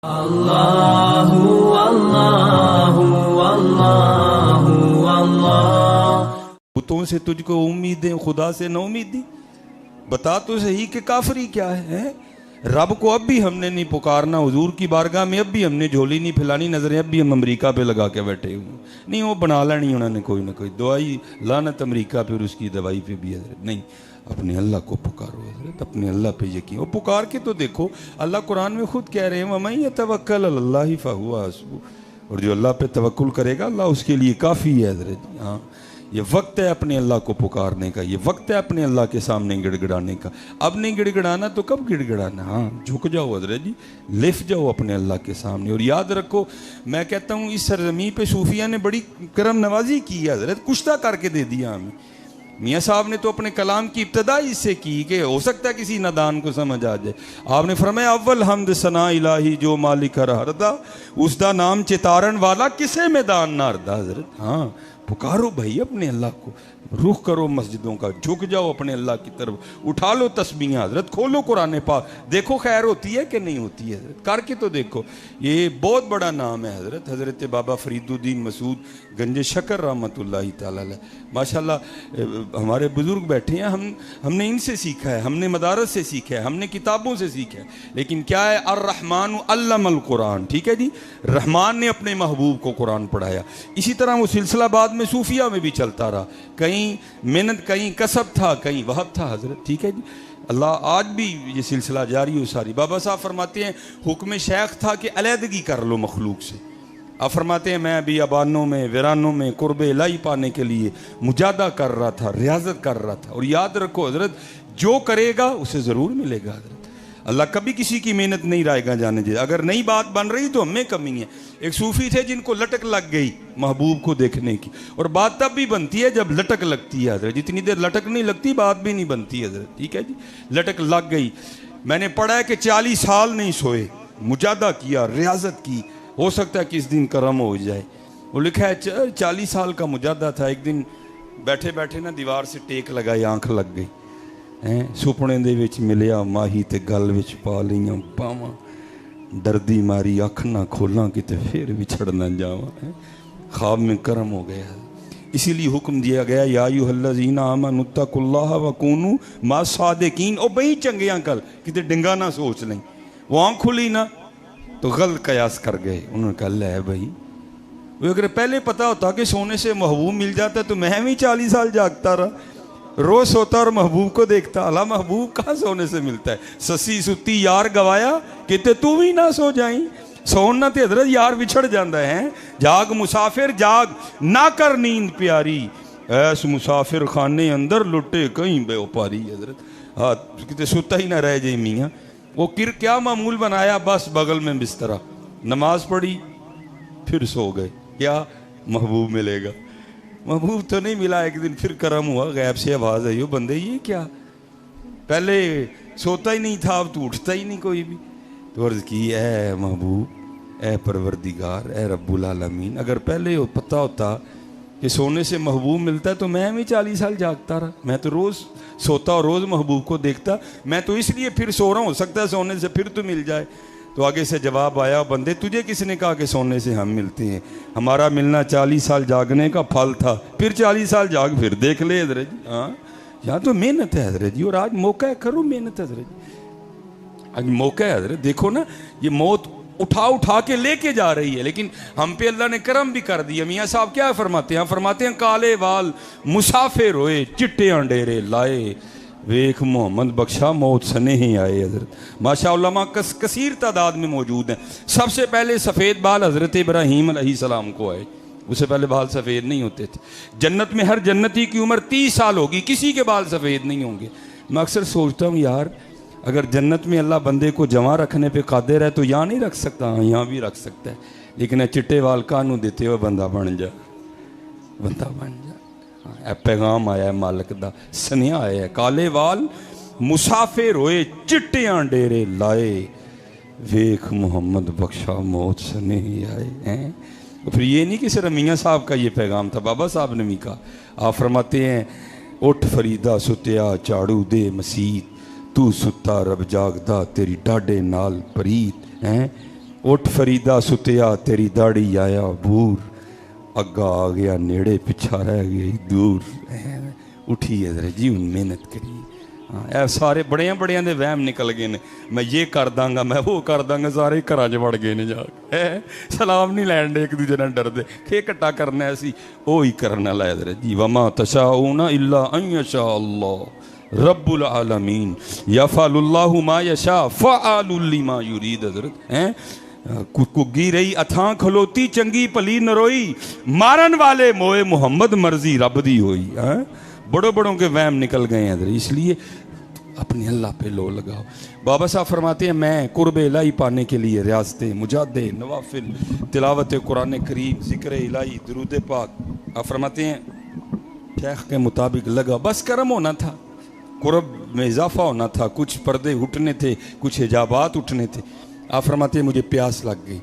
اللہ اللہ اللہ اللہ۔ بتوں سے تجھ کو امیدیں، خدا سے نہ امیدی؟ بتا تو صحیح کہ کافری کیا ہے؟ رب کو اب بھی ہم نے نہیں پکارنا، حضور کی بارگاہ میں اب بھی ہم نے جھولی نہیں پھیلانی، نظریں اب بھی ہم امریکہ پہ لگا کے بیٹھے ہوئے نہیں، وہ بنا لینی انہوں نے کوئی نہ کوئی دوائی، لعنت امریکہ پہ اور اس کی دوائی پہ بھی حضرت نہیں، اپنے اللہ کو پکارو حضرت، اپنے اللہ پہ یقین، وہ پکار کے تو دیکھو، اللہ قرآن میں خود کہہ رہے ہیں وَمَن يَتَوَكَّلْ عَلَى اللَّهِ فَهُوَ حَسْبُهُ، اور جو اللہ پہ توکل کرے گا اللہ اس کے لیے کافی ہے حضرت۔ ہاں یہ وقت ہے اپنے اللہ کو پکارنے کا، یہ وقت ہے اپنے اللہ کے سامنے گڑ گڑانے کا، اب نہیں گڑ گڑانا تو کب گڑ گڑانا؟ ہاں جھک جاؤ حضرت جی، لف جاؤ اپنے اللہ کے سامنے، اور یاد رکھو میں کہتا ہوں اس سرزمین پہ صوفیہ نے بڑی کرم نوازی کی ہے حضرت، کشتہ کر کے دے دیا ہمیں۔ میاں صاحب نے تو اپنے کلام کی ابتدا اس سے کی کہ ہو سکتا ہے کسی نادان کو سمجھ آ جائے، آپ نے فرمایا اول حمد ثنا الہی جو مالک ہردا، اس دا نام چتارن والا کسے میدان نہ ہردا حضرت۔ ہاں پکارو بھائی اپنے اللہ کو، رخ کرو مسجدوں کا، جھک جاؤ اپنے اللہ کی طرف، اٹھا لو تسبیحاں حضرت، کھولو قرآن پاک، دیکھو خیر ہوتی ہے کہ نہیں ہوتی ہے حضرت، کر کے تو دیکھو۔ یہ بہت بڑا نام ہے حضرت، حضرت بابا فرید الدین مسعود گنج شکر رحمۃ اللہ تعالی علیہ، ماشاءاللہ ہمارے بزرگ بیٹھے ہیں، ہم نے ان سے سیکھا ہے، ہم نے مدارس سے سیکھا ہے، ہم نے کتابوں سے سیکھا ہے، لیکن کیا ہے الرحمن علم القرآن، ٹھیک ہے جی، رحمان نے اپنے محبوب کو قرآن پڑھایا۔ اسی طرح وہ سلسلہ بعد میں صوفیہ میں بھی چلتا رہا، کہیں محنت، کہیں کسب تھا، کہیں وہب تھا حضرت، ٹھیک ہے جی، اللہ آج بھی یہ سلسلہ جاری ہو ساری۔ بابا صاحب فرماتے ہیں حکم شیخ تھا کہ علیحدگی کر لو مخلوق سے، آپ فرماتے ہیں میں ابھی ابانوں میں ویرانوں میں قرب الہی پانے کے لیے مجاہدہ کر رہا تھا، ریاضت کر رہا تھا، اور یاد رکھو حضرت جو کرے گا اسے ضرور ملے گا حضرت، اللہ کبھی کسی کی محنت نہیں رائے گا جانے دے، اگر نئی بات بن رہی تو ہم میں کمی ہے۔ ایک صوفی تھے جن کو لٹک لگ گئی محبوب کو دیکھنے کی، اور بات تب بھی بنتی ہے جب لٹک لگتی ہے حضرت، جتنی دیر لٹک نہیں لگتی بات بھی نہیں بنتی حضرت، ٹھیک ہے جی، لٹک لگ گئی۔ میں نے پڑھا ہے کہ 40 سال نہیں سوئے، مجاہدہ کیا، ریاضت کی، ہو سکتا ہے کہ اس دن کرم ہو جائے۔ وہ لکھا ہے 40 سال کا مجاہدہ تھا، ایک دن بیٹھے بیٹھے نا دیوار سے ٹیک لگائی، آنکھ لگ گئی، سپنے دے وچ ملیا ماہی تے گل وچ پا لیاں باواں، دردی ماری اکھ نہ کھولاں کتے پھر وچھڑ نہ جاواں، خواب میں کرم ہو گیا۔ اسی لیے حکم دیا گیا یا ایھا الذین آمنوا اتقوا اللہ وکونوا مع الصادقین، او بھئی چنگیاں کل کتے ڈنگا نہ سوچ لیں، وہ آنکھ کھلی نہ تو غلط قیاس کر گئے، انہوں نے کہا لے بھائی، وہ اگر پہلے پتا ہوتا کہ سونے سے محبوب مل جاتا تو میں بھی 40 سال جاگتا رہا، روز سوتا اور محبوب کو دیکھتا، اللہ محبوب کہاں سونے سے ملتا ہے، سسی ستی یار گوایا کہتے تو بھی نہ سو جائیں، سونا تے حضرت یار بچھڑ جاندہ ہے، جاگ مسافر جاگ نہ کر نیند پیاری، ایس مسافر خانے اندر لٹے کہیں بے اوپاری حضرت، ہاں کہتے سوتا ہی نہ رہ جائے میاں۔ وہ کیا معمول بنایا، بس بغل میں بسترا، نماز پڑھی پھر سو گئے، کیا محبوب ملے گا، محبوب تو نہیں ملا، ایک دن پھر کرم ہوا، غیب سے آواز آئی، بندے یہ کیا، پہلے سوتا ہی نہیں تھا اب تو اٹھتا ہی نہیں کوئی بھی، تو عرض کی اے محبوب، اے پروردگار، اے رب العالمین، اگر پہلے پتہ ہوتا کہ سونے سے محبوب ملتا ہے تو میں بھی 40 سال جاگتا رہا، میں تو روز سوتا اور روز محبوب کو دیکھتا، میں تو اس لیے پھر سو رہا ہوں، ہو سکتا ہے سونے سے پھر تو مل جائے۔ تو آگے سے جواب آیا بندے تجھے کس نے کہا کہ سونے سے ہم ملتے ہیں، ہمارا ملنا 40 سال جاگنے کا پھل تھا، پھر 40 سال جاگ پھر دیکھ لے حضرت جی، ہاں یہاں تو محنت ہے حضرت جی، اور آج موقع ہے کرو محنت حضرت جی، آج موقع ہے حضرت، دیکھو نا یہ موت اٹھا کے لے کے جا رہی ہے، لیکن ہم پہ اللہ نے کرم بھی کر دیا۔ میاں صاحب کیا فرماتے ہیں، فرماتے ہیں کالے وال مسافر ہوئے چٹیاں ڈیرے لائے، ویکھ محمد بخشا موت سنے ہی آئے حضرت، ماشاء علماء کثیر تعداد میں موجود ہیں۔ سب سے پہلے سفید بال حضرت ابراہیم علیہ السلام کو آئے، اس سے پہلے بال سفید نہیں ہوتے تھے۔ جنت میں ہر جنتی کی عمر 30 سال ہوگی، کسی کے بال سفید نہیں ہوں گے۔ میں اکثر سوچتا ہوں یار اگر جنت میں اللہ بندے کو جمع رکھنے پہ قادر ہے تو یہاں نہیں رکھ سکتا، ہاں یہاں بھی رکھ سکتا ہے، لیکن چٹے وال کانوں دیتے ہوئے بندہ بن جا، بندہ بن جا، اے پیغام آیا ہے مالک دا، سنیا آیا ہے کالے وال مسافر ہوئے چٹیاں ڈیرے لائے، ویکھ محمد بخشا موت سنے ہی آئے ہیں۔ پھر یہ نہیں کہ صرف میاں صاحب کا یہ پیغام تھا، بابا صاحب نے بھی کہا، آپ فرماتے ہیں اٹھ فریدہ ستیا چاڑو دے مسیت، تو ستا رب جاگدا تیری ڈاڈے نال پریت ہیں، اٹھ فریدا ستیا تیری داڑھی آیا بور اگا آ گیا نیڑے پچھا رہ گئی دور اٹھی حضرت جی ہن محنت کری ہاں اے سارے بڑیاں بڑیاں دے وہم نکل گئے نے میں یہ کر داں گا میں وہ کر داں گا سارے گھراں چ وڑ گئے نے جا کے سلام نہیں لین دے ایک دوجے نال ڈردے کہ کٹا کرنا اسی وہی کرن والا حضرت جی وما تشاؤون الا ان یشاء اللہ رب العالمین یفعل اللہ ما یشاء فعال لما یرید حضرت کگی رہی اتھاں کھلوتی چنگی پلی نروئی مارن والے موئے محمد مرضی رب دی ہوئی بڑوں بڑوں کے وہم نکل گئے ہیں حضرت اس لیے اپنے اللہ پہ لو لگاؤ بابا صاحب فرماتے ہیں میں قرب الہی پانے کے لیے ریاضتیں مجاہدے نوافل تلاوت قرآن کریم ذکر الہی درود پاک آپ فرماتے ہیں شیخ کے مطابق لگا بس کرم ہونا تھا قرب میں اضافہ ہونا تھا کچھ پردے اٹھنے تھے کچھ حجابات اٹھنے تھے آپ فرماتے ہیں مجھے پیاس لگ گئی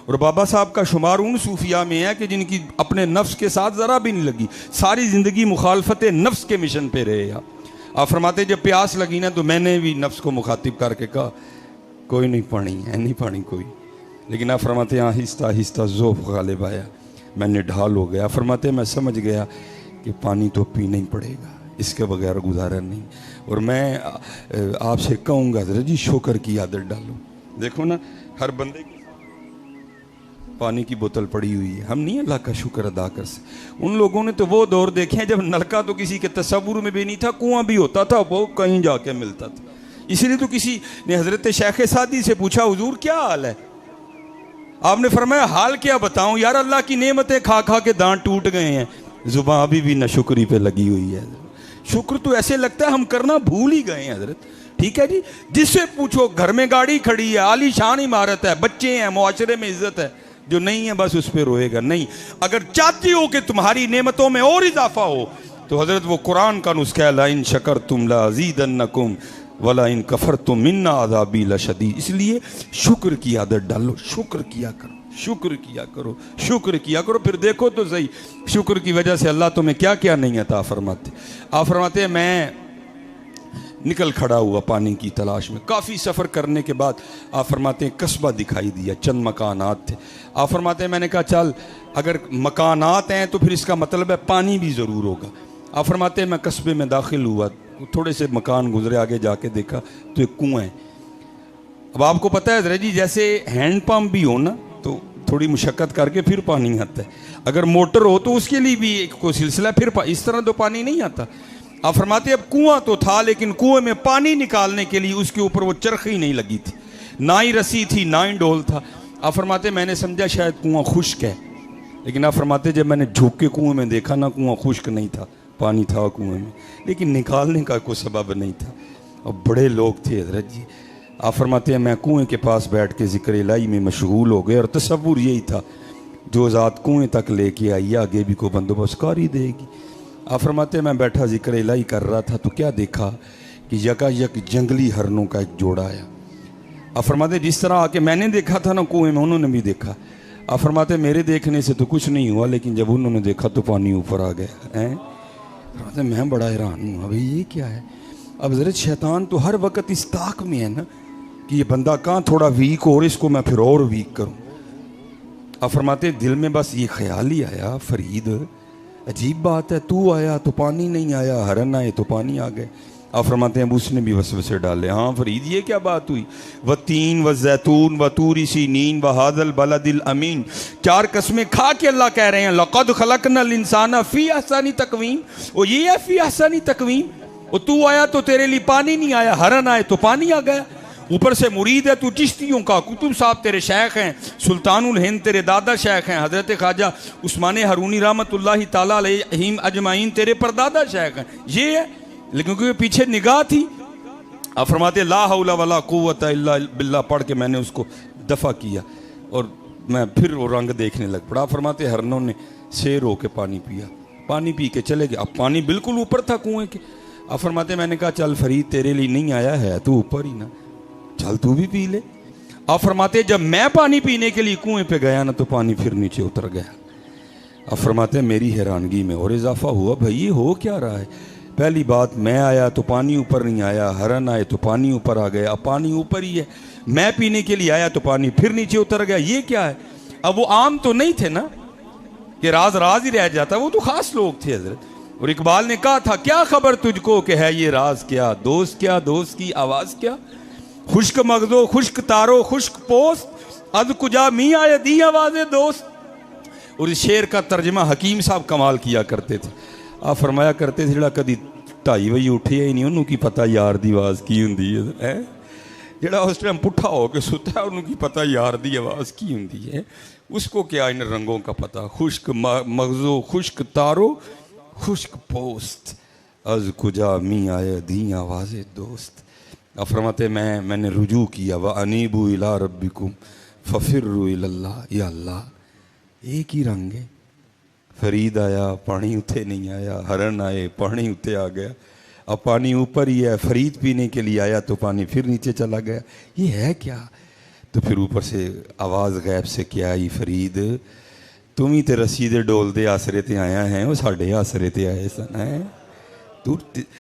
اور بابا صاحب کا شمار ان صوفیاء میں ہے کہ جن کی اپنے نفس کے ساتھ ذرا بھی نہیں لگی ساری زندگی مخالفت نفس کے مشن پہ رہے آپ فرماتے ہیں جب پیاس لگی نا تو میں نے بھی نفس کو مخاطب کر کے کہا کوئی نہیں پانی ہے نہیں پانی کوئی لیکن آپ فرماتے ہیں آہستہ آہستہ ذوق غالب آیا میں نے ڈھال ہو گیا فرماتے ہیں میں سمجھ گیا کہ پانی تو پینا ہی پڑے گا اس کے بغیر گزارا نہیں اور میں آپ سے کہوں گا حضرت جی شکر کی عادت ڈالو دیکھو نا ہر بندے کی پانی کی بوتل پڑی ہوئی ہے ہم نہیں اللہ کا شکر ادا کر سکتے ان لوگوں نے تو وہ دور دیکھے ہیں جب نلکا تو کسی کے تصور میں بھی نہیں تھا کنواں بھی ہوتا تھا وہ کہیں جا کے ملتا تھا اسی لیے تو کسی نے حضرت شیخ سعدی سے پوچھا حضور کیا حال ہے آپ نے فرمایا حال کیا بتاؤں یار اللہ کی نعمتیں کھا کھا کے دانت ٹوٹ گئے ہیں زبان ابھی بھی ناشکری پہ لگی ہوئی ہے شکر تو ایسے لگتا ہے ہم کرنا بھول ہی گئے ہیں حضرت ٹھیک ہے جی جس سے پوچھو گھر میں گاڑی کھڑی ہے عالی شان عمارت ہے بچے ہیں معاشرے میں عزت ہے جو نہیں ہے بس اس پہ روئے گا نہیں اگر چاہتی ہو کہ تمہاری نعمتوں میں اور اضافہ ہو تو حضرت وہ قرآن کا نسخہ ہے لَإِن شَكَرْتُمْ لَأَزِيدَنَّكُمْ وَلَإِن كَفَرْتُمْ مِنَّ عَذَابِي لَشَدِيدٌ اس لیے شکر کی عادت ڈالو شکر کیا کرو پھر دیکھو تو صحیح شکر کی وجہ سے اللہ تمہیں کیا کیا نہیں عطا فرماتے آپ فرماتے ہیں میں نکل کھڑا ہوا پانی کی تلاش میں کافی سفر کرنے کے بعد آپ فرماتے ہیں قصبہ دکھائی دیا چند مکانات تھے آپ فرماتے ہیں میں نے کہا چل اگر مکانات ہیں تو پھر اس کا مطلب ہے پانی بھی ضرور ہوگا آپ فرماتے ہیں میں قصبے میں داخل ہوا تھوڑے سے مکان گزرے آگے جا کے دیکھا تو ایک کنواں ہے اب آپ کو پتہ ہے حضرت جی جیسے ہینڈ پمپ بھی ہو نا تو تھوڑی مشقت کر کے پھر پانی آتا ہے اگر موٹر ہو تو اس کے لیے بھی ایک کوئی سلسلہ پھر اس طرح تو پانی نہیں آتا آپ فرماتے اب کنواں تو تھا لیکن کنویں میں پانی نکالنے کے لیے اس کے اوپر وہ چرخی نہیں لگی تھی نہ ہی رسی تھی نہ ہی ڈول تھا آپ فرماتے میں نے سمجھا شاید کنواں خشک ہے لیکن آپ فرماتے جب میں نے جھک کے کنویں میں دیکھا نا کنواں خشک نہیں تھا پانی تھا کنویں میں لیکن نکالنے کا کوئی سبب نہیں تھا اور بڑے لوگ تھے حضرت جی آپ فرماتے ہیں میں کنویں کے پاس بیٹھ کے ذکر الہی میں مشغول ہو گئے اور تصور یہی تھا جو ذات کنویں تک لے کے آئی آگے بھی کوئی بندوبست کر ہی دے گی آپ فرماتے ہیں میں بیٹھا ذکر الہی کر رہا تھا تو کیا دیکھا کہ یکا یک جنگلی ہرنوں کا ایک جوڑا آیا آپ فرماتے ہیں جس طرح آ کے میں نے دیکھا تھا نا کنویں میں انہوں نے بھی دیکھا آپ فرماتے ہیں میرے دیکھنے سے تو کچھ نہیں ہوا لیکن جب انہوں نے دیکھا تو پانی اوپر آ گیا فرماتے ہیں میں بڑا حیران ہوں ابھی یہ کیا ہے اب حضرت شیطان تو ہر وقت اس طاق میں ہے نا کہ یہ بندہ کہاں تھوڑا ویک ہو اور اس کو میں پھر اور ویک کروں آپ فرماتے ہیں دل میں بس یہ خیال ہی آیا فرید عجیب بات ہے تو آیا تو پانی نہیں آیا ہرن آئے تو پانی آ گئے آپ فرماتے ہیں اب اس نے بھی وسوسے ڈالے ہاں فرید یہ کیا بات ہوئی وَالتِّينِ وَالزَّيْتُونِ وَطُورِ سِينِينَ وَهَذَا الْبَلَدِ الْأَمِينَ 4 قسمیں کھا کے اللہ کہہ رہے ہیں لَقَدْ خَلَقْنَا الْإِنسَانَ فِي أَحْسَنِ تَقْوِيمٍ اور یہ ہے فی احسن تقویم اور تو آیا تو تیرے لیے پانی نہیں آیا ہرن آئے تو پانی آ گیا اوپر سے مرید ہے تو چشتیوں کا کتب صاحب تیرے شیخ ہیں سلطان الہند تیرے دادا شیخ ہیں حضرت خواجہ عثمان ہارونی رحمۃ اللہ تعالیٰ علیہم اجمعین تیرے پردادا شیخ ہیں یہ ہے لیکن کیونکہ پیچھے نگاہ تھی آپ فرماتے لا حول ولا قوت الا باللہ پڑھ کے میں نے اس کو دفع کیا اور میں پھر وہ رنگ دیکھنے لگ پڑا فرماتے ہرنوں نے سیر ہو کے پانی پیا پانی پی کے چلے گئے اب پانی بالکل اوپر تھا کنویں کے آپ فرماتے میں نے کہا چل فرید تیرے لیے نہیں آیا ہے تو اوپر ہی نا چل تو بھی پی لے آپ فرماتے جب میں پانی پینے کے لیے کنویں پہ گیا نا تو پانی پھر نیچے اتر گیا آپ فرماتے میری حیرانگی میں اور اضافہ ہوا بھائی یہ ہو کیا رہا ہے پہلی بات میں آیا تو پانی اوپر نہیں آیا ہرن آئے تو پانی اوپر آ گیا اب پانی اوپر ہی ہے میں پینے کے لیے آیا تو پانی پھر نیچے اتر گیا، یہ کیا ہے؟ اب وہ عام تو نہیں تھے نا کہ راز راز ہی رہ جاتا، وہ تو خاص لوگ تھے حضرت۔ اور اقبال نے کہا تھا کیا خبر تجھ کو کہ ہے یہ راز کیا، دوست کیا دوست کی آواز کیا، خشک مغزو خشک تارو خشک پوست از کجا می آئے دی آواز دوست۔ اور اس شعر کا ترجمہ حکیم صاحب کمال کیا کرتے تھے، آپ فرمایا کرتے تھے جڑا کدی 2:30 بجے اٹھیا ہی نہیں انہوں کی پتہ یار دی آواز کی ہوندی ہے، جڑا اس ٹائم پٹھا ہو کے ستا ہے انہوں کی پتہ یار دی آواز کی ہوندی ہے، اس کو کیا ان رنگوں کا پتہ، خشک مغزو خشک تارو خشک پوست از کجا می آئے دی آواز دوست۔ آپ فرماتے میں نے رجوع کیا وَأَنِيبُوا إِلَىٰ رَبِّكُمْ فَفِرُّوا إِلَى اللَّهِ، یا اللہ ایک ہی رنگ ہے، فرید آیا پانی اتھے نہیں آیا، ہرن آئے پانی اتھے آ گیا، اب پانی اوپر ہی ہے، فرید پینے کے لیے آیا تو پانی پھر نیچے چلا گیا، یہ ہے کیا؟ تو پھر اوپر سے آواز غیب سے کیا آئی، فرید تم ہی تے رسید ڈول دے آسرے تے آیا ہیں، وہ ساڑھے آسرے تے آئے سن ہیں، تو